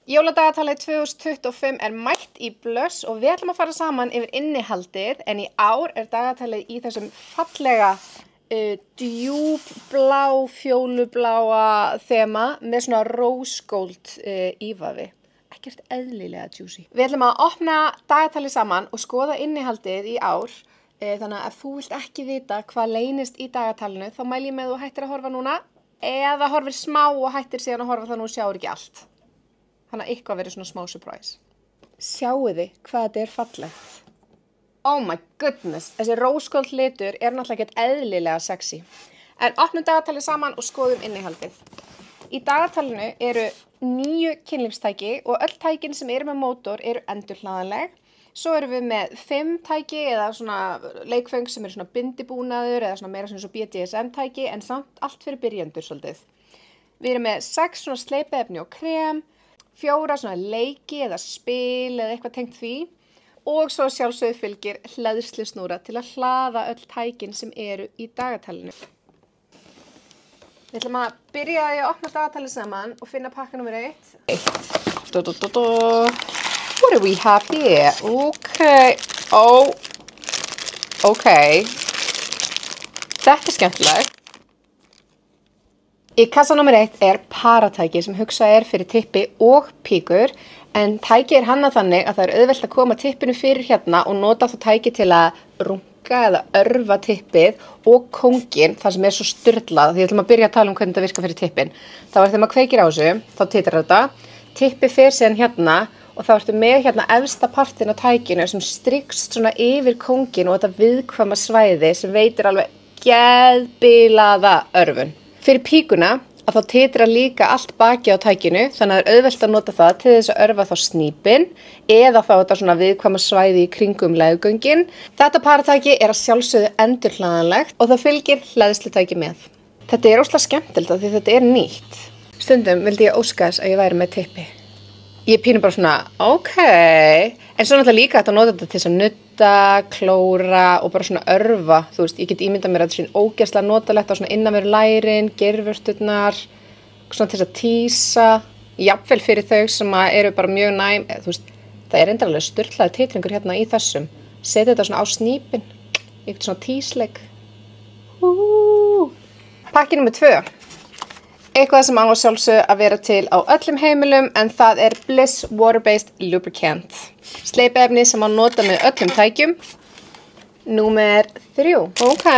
Jóladagatalið 2025 er mætt í Blöss og við ætlum að fara saman yfir innihaldið, en í ár er dagatalið í þessum fallega djúpblá, fjólubláa þema með svona rose gold ívafi. Ekkert eðlilega juicy. Við ætlum að opna dagatalið saman og skoða innihaldið í ár. Þannig að ef þú vilt ekki vita hvað leynist í dagatalinu, þá mæli ég með þú hættir að horfa núna eða horfir smá og hættir síðan að horfa þannig að þú sjáur ekki allt. Þannig að eitthvað verið svona smá surprise. Sjáu þið hvað þetta er fallegt. Oh my goodness, þessi rose gold litur er náttúrulega ekkert eðlilega sexy. En opnum dagatalið saman og skoðum innihaldið. Í dagatalinu eru 9 kynlífstæki og öll tækin sem eru með mótor eru endurhlaðanleg. Svo erum við með 5 tæki eða svona leikföng sem eru svona bindibúnaður eða svona meira svona BDSM tæki en samt allt fyrir byrjendur svolítið. Við erum með 6 svona sleipiefni og krem, 4 svona leiki eða spil eða eitthvað tengt því og svo sjálfsögðu fylgir hleðslusnúra til að hlaða öll tækin sem eru í dagatalinu. Við ætlum að byrja að opna dagatalið saman og finna pakka nummer 1. What do we have here? Okay. Oh. Okay. Þetta er skemmtilegt. Í kassa nummer 1 er paratæki sem hugsað er fyrir tippi og píkur, en tæki er hannað þannig að það er auðvelt að koma tippinu fyrir hérna og nota þá tæki til að runga eða örva tippið og kónginn, það sem er svo sturlað. Því við ætlum að byrja að tala um hvernig þetta virkar fyrir tippin. Þá þegar maður kveikir á þessu, þá titrar þetta, tippi fer síðan hérna og þá ertu með hérna efsta partin á tækinu sem strikst svona yfir kónginn og þetta viðkvæma svæði sem veitir alveg geðbilaða örvun. Fyrir píkuna að þá titrar líka allt baki á tækinu, þannig að það er auðvelt að nota það til þess að örva þá snípin eða þá þetta svona viðkvæma svæði í kringum leggöngin. Þetta paratæki er að sjálfsögðu endurhlaðanlegt og það fylgir hleðslutæki með. Þetta er óslega skemmtilegt því þetta er nýtt. Stundum vildi ég óska þess að ég væri með tippi. Ég pínu bara svona, ok, en svo náttúrulega líka að nota þetta til þess að nudda, klóra og bara svona örva, þú veist, ég get ímyndað mér að þetta er ógeðslega notalegt á svona innanverðu lærin, geirvörturnar, svona til þess að tísa, jafnvel fyrir þau sem eru bara mjög næm, þú veist, það er endalega sturlaði titringur hérna í þessum, setja þetta svona á snípin, eitthvað svona tísleik. Pakki nummer 2. Eitthvað sem á að sjálfsögðu að vera til á öllum heimilum en það er Bliss Water-Based Lubricant. Sleipiefni sem á nota með öllum tækjum. Númer 3. Ok.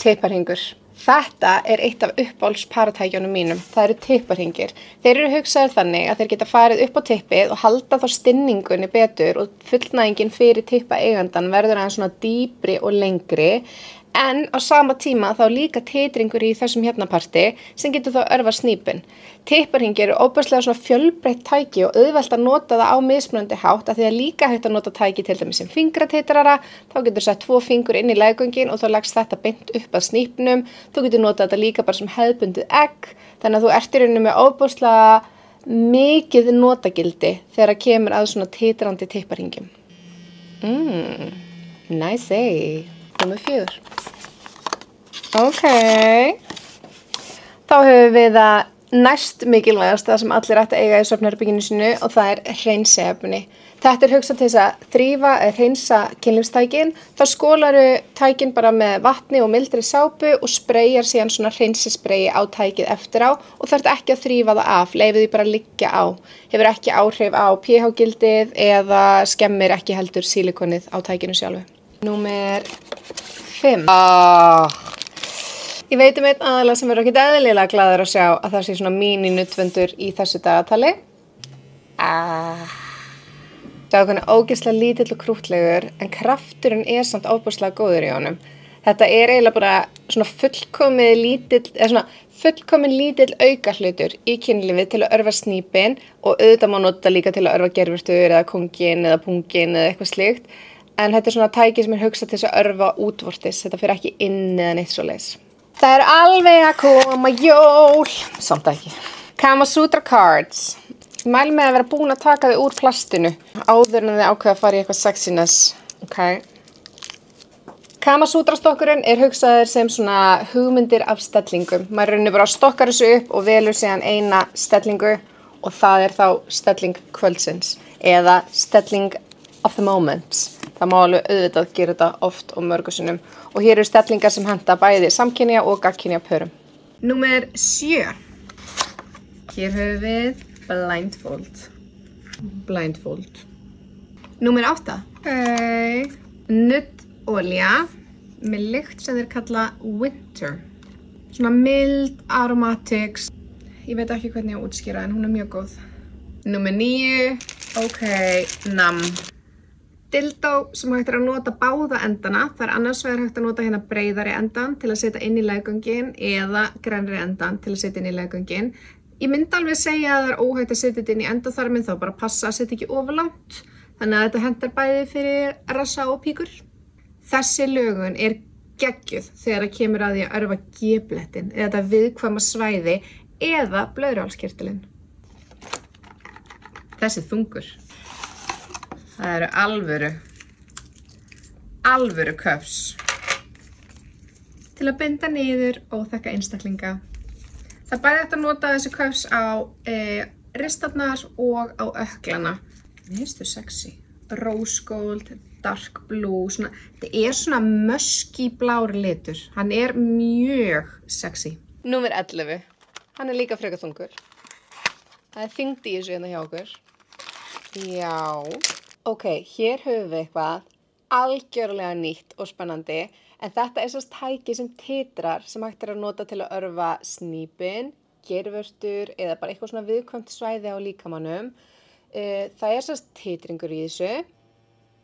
Tipparhingur. Þetta er eitt af uppáhalds paratækjunum mínum. Það eru tipparhingir. Þeir eru hugsaðir þannig að þeir geta farið upp á tippið og halda þá stinningunni betur og fullnæðingin fyrir tippaeigandan verður aðeins svona dýpri og lengri. En á sama tíma þá líka titringur í þessum hérna-parti sem getur þá örva snípin. Tipparhingir eru óbærslega svona fjölbreytt tæki og auðvelt að nota það á mismunandi hátt af því að líka hægt að nota tæki til dæmis sem fingratitrara. Þá getur sett 2 fingur inn í leggöngin og þá leggst þetta beint upp að snípnum. Þú getur notað þetta líka bara sem hefðbundið egg. Þannig að þú ert í rauninu með óbærslega mikið notagildi þegar það kemur að svona titrandi tipparhingjum. Nice. Númer 4. Ok. Þá höfum við það næst mikilvægast það sem allir ætti að eiga í svefnherberginu sínu og það er hreinsiefni. Þetta er hugsað til þess að þrífa eða hreinsa kynlífstækin. Þá skólaru tækin bara með vatni og mildri sápu og spreyjar síðan svona hreinsispreyi á tækið eftir á og þarf ekki að þrífa það af, leyfið því bara að liggja á. Hefur ekki áhrif á pH-gildið eða skemmir ekki heldur sílikonið á tækinu sjálfu. Númer 5. Ég veit einn aðalega sem verður ekkert eðlilega glaður að sjá að það sé svona mini-nuddvöndur í þessu dagatali. Sjáðu hvernig ógeðslega lítill og krúttlegur, en krafturinn er samt ofboðslega góður í honum. Þetta er eiginlega bara svona fullkomin lítill aukahlutur í kynlífið til að örva snípin og auðvitað má nota líka til að örva gervurtur eða kónginn eða punginn eða eitthvað slíkt. En þetta er svona tæki sem er hugsað til þess að örva útvortis. Þetta fyrir ekki inn eða neitt svoleiðis. Það er alveg að koma jól. Samt ekki. Kama Sutra cards. Ég mæli með að vera búin að taka þau úr plastinu áður en þið ákveða að fara í eitthvað sexiness. Ok. Kama Sutra stokkurinn er hugsaður sem svona hugmyndir af stellingum. Maður raunir bara stokkar þessu upp og velur síðan eina stellingu og það þá stelling kvöldsins eða stelling of the moment. Það má alveg auðvitað gera þetta oft og mörgum sinnum og hér eru stellingar sem henta bæði samkynja og gagnkynja pörum. Númer 7. Hér höfum við blindfold. Númer 8. Nuttolía með lykt sem þeir kalla winter. Svona mild aromatics. Ég veit ekki hvernig ég á að útskýra en hún er mjög góð. Númer 9. Nam. Dildó sem hægt að nota báða endana. Það annars vegar hægt að nota hérna breiðari endan til að setja inn í leggöngin eða grennri endan til að setja inn í leggöngin. Ég myndi alveg segja að það er óhægt að setja þetta inn í endaþarminn, þá bara passa að setja ekki of langt. Þannig að þetta hentar bæði fyrir rassa og píkur. Þessi lögun er geggjuð þegar það kemur að því að örva G-blettin eða þetta viðkvæma svæði eða blöðruhálskirtilinn. Þessi þungur. Það eru alvöru köfs til að binda niður óþekka einstaklinga. Það bæði hægt að nota þessi köfs á ristarnar og á ökklana. Mér finnst þau sexy. Rose gold, dark blue, svona, þetta er svona musky blár litur. Hann er mjög sexy. Númer 11. Hann er líka frekar þungur. Það þyngd í þessu hérna hjá okkur. Já. Ok, hér höfum við eitthvað algjörlega nýtt og spennandi, en þetta er sérst tæki sem titrar sem hægt er að nota til að örva snípin, geirvörtur eða bara eitthvað svona viðkvæmt svæði á líkamannum. Það er sérst titringur í þessu.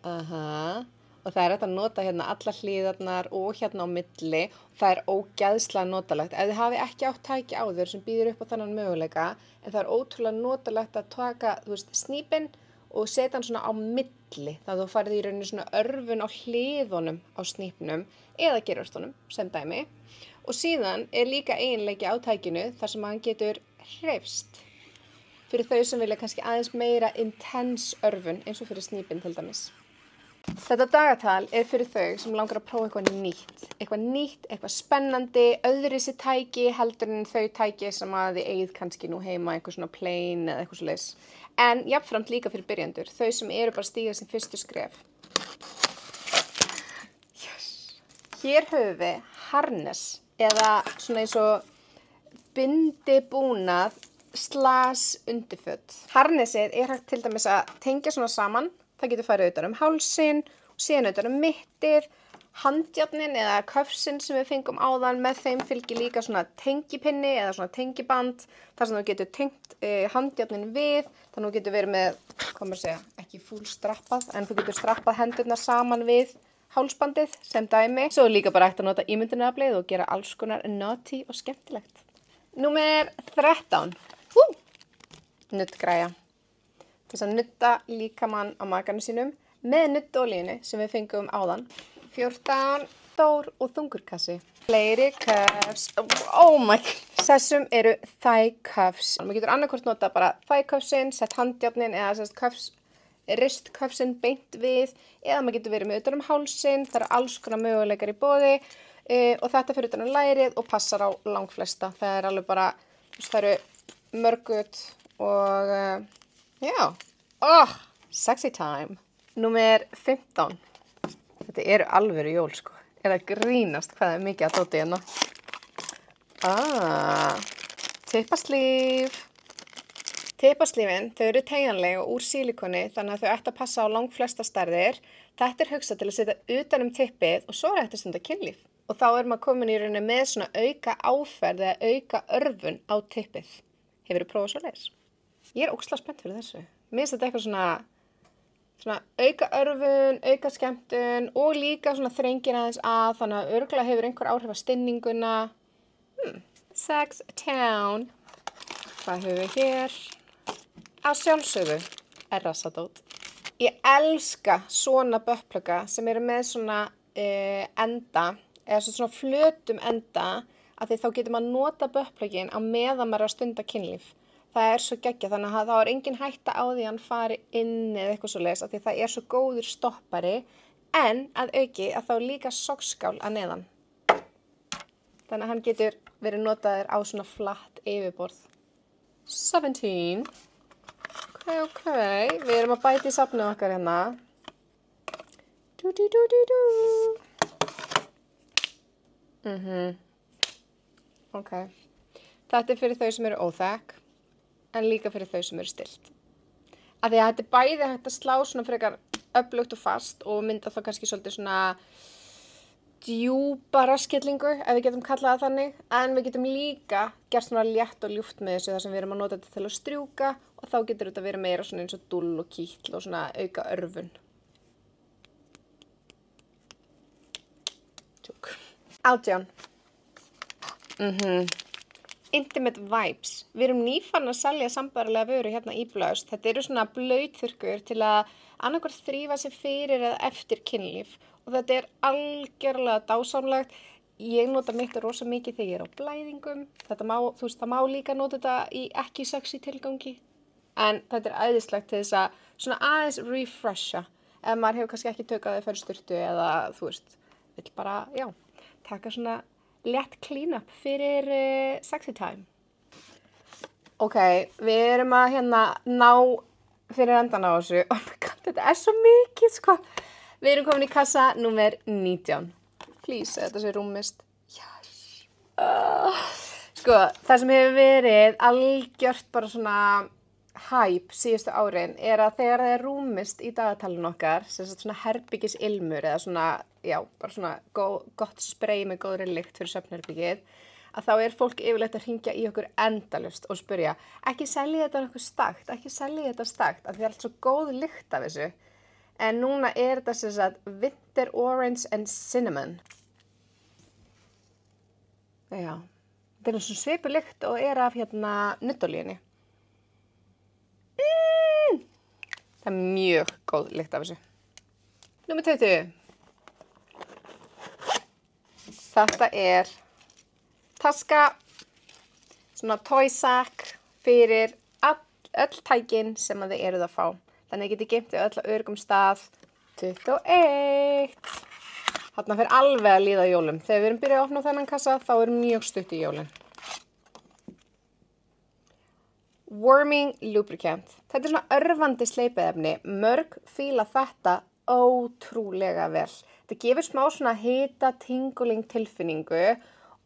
Og það er hægt að nota hérna alla hliðarnar og hérna á milli. Það er ógeðslega notalegt. Ef þið hafi ekki átt tæki áður sem býður upp á þennan möguleika, en það er ótrúlega notalegt að taka, snípin og setja hann svona á milli. Það þú farið í rauninni svona örfun á hliðunum á snípnum eða geirvörtunum sem dæmi. Og síðan er líka eiginleiki á tækinu þar sem hann getur hreyfst. Fyrir þau sem vilja kannski aðeins meira intense örfun eins og fyrir snípin til dæmis. Þetta dagatal er fyrir þau sem langar að prófa eitthvað nýtt, eitthvað spennandi, öðruvísi tæki heldur en þau tæki sem að þið eigið kannski nú heima, eitthvað svona plain eða eitthvað svoleiðis. En jafnframt líka fyrir byrjendur, þau sem eru bara að stíga sin fyrstu skref. Yes. Hér höfum við harness eða svona eins og bindibúnað / undirföt. Harnessið er hægt til dæmis að tengja svona saman. Það getur farið utan hálsinn og síðan utan mittið, handjárnin eða köfsinn sem við fengum áðan, með þeim fylgir líka svona tengipinni eða svona tengiband þar sem þú getur tengt handjárnin við, þannig að þú getur verið með, hvað maður segja, ekki full strappað, en þú getur strappað hendurnar saman við hálsbandið sem dæmi. Svo er líka bara hægt að nota ímyndunaraflið og gera alls konar naughty og skemmtilegt. Númer 13. Nuttgræja. Þess að nutta líkamann á makanum sínum með nuttolíunni sem við fengum áðan. 14. Stór og þungur kassi. Fleiri cuffs. Oh my god. Þessum eru thigh cuffs. Maður getur annarkvort nota bara thigh cuffsinn, sett handjárnin eða sett cuffs, ristcuffsinn beint við, eða maður getur verið með utan hálsinn. Það eru alls konar möguleikar í boði og þetta fyrir utan lærið og passar á langflesta. Það er alveg bara, það eru mörgut og já, sexy time. Númer 15. Þetta eru alvöru jól sko. Er að grínast hvað er mikið að dóti hérna. Tippaslíf. Tippaslífin, þau eru teygjanleg og úr sílikoni þannig að þau ættu að passa á langflesta stærðir. Þetta er hugsað til að setja utan tippið og svo er þetta stunda kynlíf. Og þá er maður komin í rauninni með svona auka áferð eða auka örfun á tippið. Hefurðu prófað svoleiðis? Ég er ógeðslega spennt fyrir þessu. Mér finnst þetta eitthvað svona auka örfun, auka skemmtun og líka svona þrengir aðeins að, þannig að örugglega hefur einhver áhrif á stinninguna. Sex Town. Hvað höfum við hér? Að sjálfsögðu er rassadót. Ég elska svona buttplugga sem eru með svona enda, eða svona flötum enda, af því þá getur maður nota buttplugginn á meðan maður er að stunda kynlíf. Það er svo geggjað, þannig að þá er engin hætta á því að hann fari inn eða eitthvað svoleiðis, af því það er svo góður stoppari, en að auki að þá líka sokkskál að neðan. Þannig að hann getur verið notaður á svona flatt yfirborð. 17. Ok, við erum að bæta í safnið okkar hérna. Ok, þetta fyrir þau sem eru óþekk, en líka fyrir þau sem eru stillt. Af því að þetta bæði hægt að slá svona frekar öflugt og fast og mynda þá kannski svolítið svona djúpa rasskellingu, ef við getum kallað það þannig, en við getum líka gert svona létt og ljúft með þessu þar sem við erum að nota þetta til að strjúka og þá getur þetta verið meira svona eins og dúll og kýtl og svona auka örvun. 18. Intimate Vibes. Við erum nýfann að selja sambærilega vöru hérna í Blöst. Þetta eru svona blautþurrkur til að annarkvort þrífa sig fyrir eða eftir kynlíf og þetta er algjörlega dásamlegt. Ég nota mitt rosa mikið þegar ég er á blæðingum. Þetta má, þú veist, það má líka nota þetta í ekki sexy tilgangi. En þetta er æðislegt til þess að svona aðeins refresha ef maður hefur kannski ekki tökað þau fyrir sturtu eða þú veist, vill bara, já, taka svona létt clean up fyrir sexy time. Ok, við erum að hérna ná fyrir endan á þessu. Oh my god, þetta er svo mikið, sko. Við erum komin í kassa númer 19. Please, þetta sé rúmist. Yes. Sko, það sem hefur verið algjört bara svona hype síðustu árin er að þegar það er rúmist í dagatalinu okkar, sem sagt svona herbyggisilmur eða svona, já, bara svona gott spray með góðri lykt fyrir svefnherbyggið, að þá er fólk yfirleitt að hringja í okkur endalaust og spyrja, ekki selja þetta nokkuð stakt, ekki selja þetta stakt, af því það er allt svo góð lykt af þessu. En núna er þetta sem sagt Winter Orange and Cinnamon. Já, þetta er svona svipuð lykt og er af hérna nuttolíunni. Það er mjög góð lykt af þessu. Númer 20. Þetta er taska, svona toy sack fyrir öll tækin sem þið eruð að fá. Þannig að þið getið geymt þau öll á öruggum stað. 21. Þarna fer alveg að líða á jólum. Þegar við erum byrjað að opna þennan kassa, þá er mjög stutt í jólin. Warming lubricant. Þetta er svona örvandi sleipiefni. Mörg fíla þetta ótrúlega vel. Þetta gefur smá svona hita tinguling tilfinningu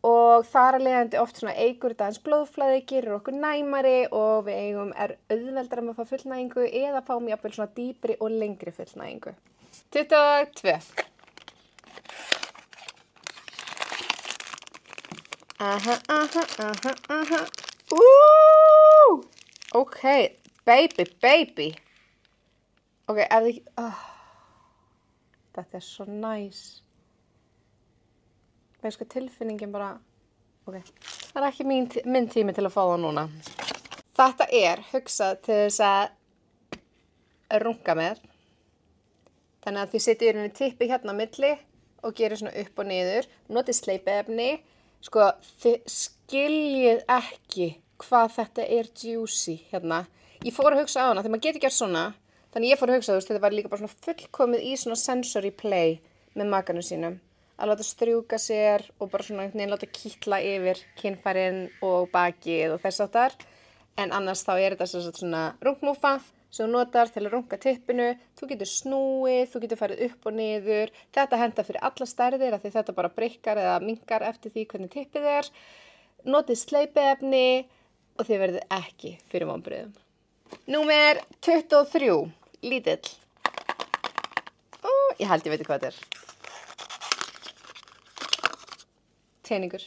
og þar að leiðandi oft svona eykur þetta aðeins blóðflæði, gerir okkur næmari og við eigum auðveldara með að fá fullnægingu eða fáum jafnvel svona dýpri og lengri fullnægingu. 22. Ok, baby. Ok, ef þið... Þetta er svo næs. Veist hvað tilfinningin bara... Ok, það er ekki minn tími til að fá það núna. Þetta er hugsað til þess að runga með. Þannig að þið setjið í tippi hérna á milli og gerir svona upp og niður. Notið sleipiefni. Sko, þið skiljið ekki hvað þetta er juicy hérna. Ég fór að hugsa á hana, þegar maður getur gert svona, þannig ég fór að hugsa, þú veist, þetta var líka bara svona fullkomið í svona sensory play með makanum sínum. Að láta strjúka sér og bara svona einhvern veginn láta kýtla yfir kynfærin og bakið og þess áttar. En annars þá er þetta svona rungmúfa sem þú notar til að runga tippinu. Þú getur snúið, þú getur farið upp og niður. Þetta hentar fyrir alla stærðir af því þetta bara breikkar eða minkar eftir því hvernig tippið er. Notið sleipiefni og þið verðið ekki fyrir vonbrigðum. Númer 23, lítill. Ég held ég veit hvað þetta er. Teningur.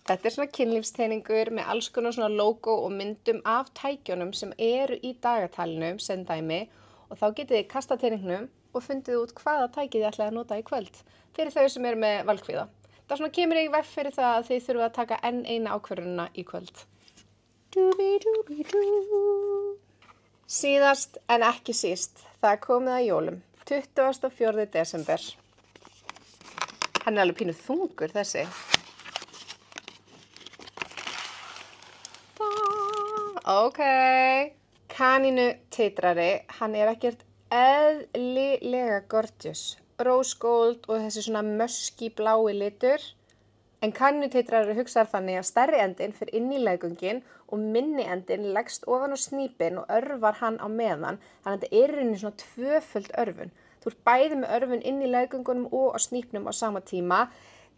Þetta er svona kynlífsteiningur með alls konar svona logo og myndum af tækjunum sem eru í dagatalinu sem dæmi og þá getið þið kastað teiningnum og fundið út hvaða tækið þið ætlaði að nota í kvöld fyrir þau sem eru með valkvíða. Það svona kemur í veg fyrir það að þið þurfa að taka enn eina ákvörðunina í kvöld. Síðast en ekki síst, það er komið að jólum, 24. desember. Hann er alveg pínu þungur þessi. Ok, kanínu titrari, hann er ekkert eðlilega gorgeous. Rose gold og þessi svona musky blái litur. En kannutitrar eru hugsaðar þannig að stærri endinn fyrir inn í leggöngin og minni endinn leggst ofan á snípinn og örvar hann á meðan. Þannig að þetta er í rauninni svona tvöföld örvun. Þú ert bæði með örvun inn í leggöngunum og á snípnum á sama tíma.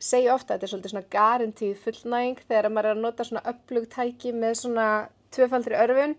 Segja ofta að þetta er svolítið svona garantíð fullnæging þegar maður er að nota svona öflug tæki með svona tvöfaldri örvun.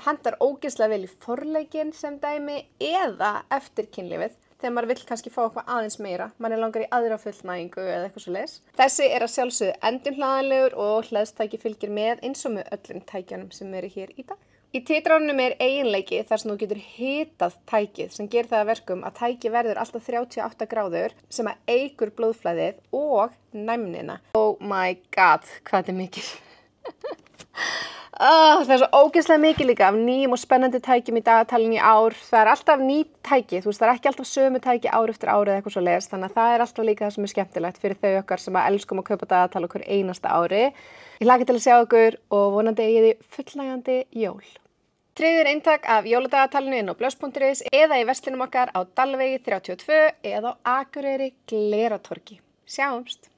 Hentar ógeðslega vel í forleikinn sem dæmi eða eftir kynlífið. Þegar maður vill kannski fá eitthvað aðeins meira, mann langar í aðra fullnægingu eða eitthvað svoleiðis. Þessi er að sjálfsögðu endurhlaðanlegur og hleðstæki fylgir með eins og með öllum tækjunum sem eru hér í dag. Í titrárunum er eiginleiki þar sem þú getur hitað tækið sem gerir það að verkum að tækið verður alltaf 38 gráður sem að eykur blóðflæðið og næmnina. Oh my god, hvað þetta er mikið. Það er svo ógeðslega mikið líka af nýjum og spennandi tækjum í dagatalinu í ár. Það er alltaf ný tæki, þú veist, það er ekki alltaf sömu tæki ár eftir ár eða eitthvað svo leiðist, þannig að það er alltaf líka það sem er skemmtilegt fyrir þau okkar sem að elskum að kaupa dagatal okkur einasta ári. Ég hlakka til að sjá okkur og vonandi eigið þið fullnægjandi jól. Tryggður eintak af jóladagatalinu inn á blöss.is eða í verslinum okkar á Dalvegi 32 eða á Akureyri Gleratorgi. Sjáumst!